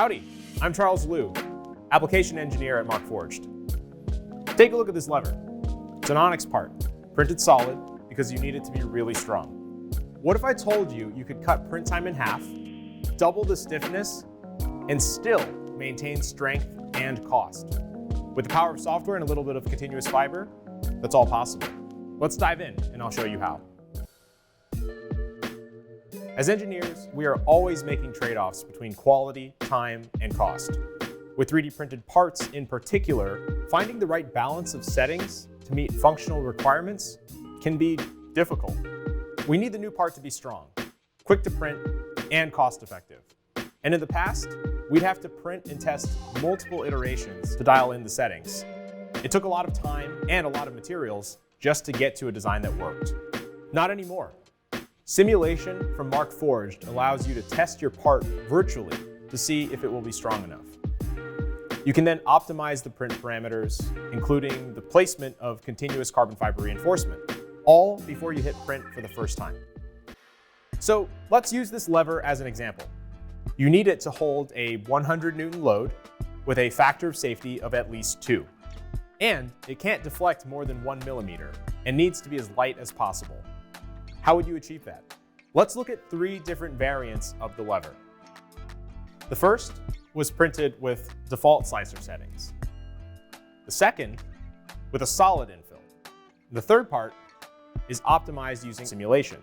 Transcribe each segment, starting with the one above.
Howdy, I'm Charles Liu, application engineer at Markforged. Take a look at this lever. It's an onyx part, printed solid because you need it to be really strong. What if I told you you could cut print time in half, double the stiffness, and still maintain strength and cost? With the power of software and a little bit of continuous fiber, that's all possible. Let's dive in and I'll show you how. As engineers, we are always making trade-offs between quality, time, and cost. With 3D printed parts in particular, finding the right balance of settings to meet functional requirements can be difficult. We need the new part to be strong, quick to print, and cost-effective. And in the past, we'd have to print and test multiple iterations to dial in the settings. It took a lot of time and a lot of materials just to get to a design that worked. Not anymore. Simulation from Markforged allows you to test your part virtually to see if it will be strong enough. You can then optimize the print parameters, including the placement of continuous carbon fiber reinforcement, all before you hit print for the first time. So let's use this lever as an example. You need it to hold a 100 Newton load with a factor of safety of at least 2. And it can't deflect more than 1 millimeter and needs to be as light as possible. How would you achieve that? Let's look at 3 different variants of the lever. The first was printed with default slicer settings. The second with a solid infill. The third part is optimized using simulation.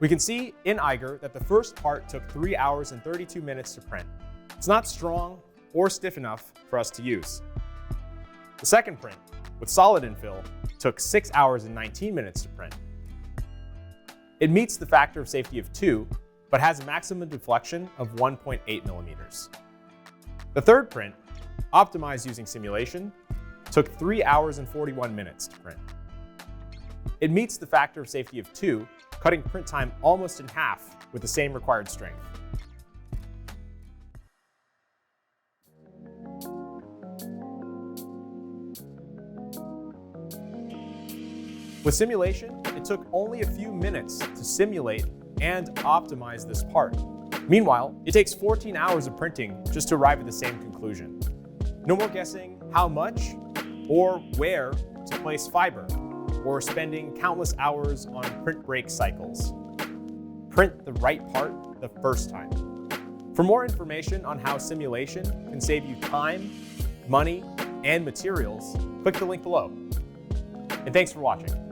We can see in Eiger that the first part took 3 hours and 32 minutes to print. It's not strong or stiff enough for us to use. The second print with solid infill took 6 hours and 19 minutes to print. It meets the factor of safety of 2, but has a maximum deflection of 1.8 millimeters. The third print, optimized using simulation, took 3 hours and 41 minutes to print. It meets the factor of safety of 2, cutting print time almost in half with the same required strength. With simulation, it took only a few minutes to simulate and optimize this part. Meanwhile, it takes 14 hours of printing just to arrive at the same conclusion. No more guessing how much or where to place fiber, or spending countless hours on print break cycles. Print the right part the first time. For more information on how simulation can save you time, money, and materials, click the link below. And thanks for watching.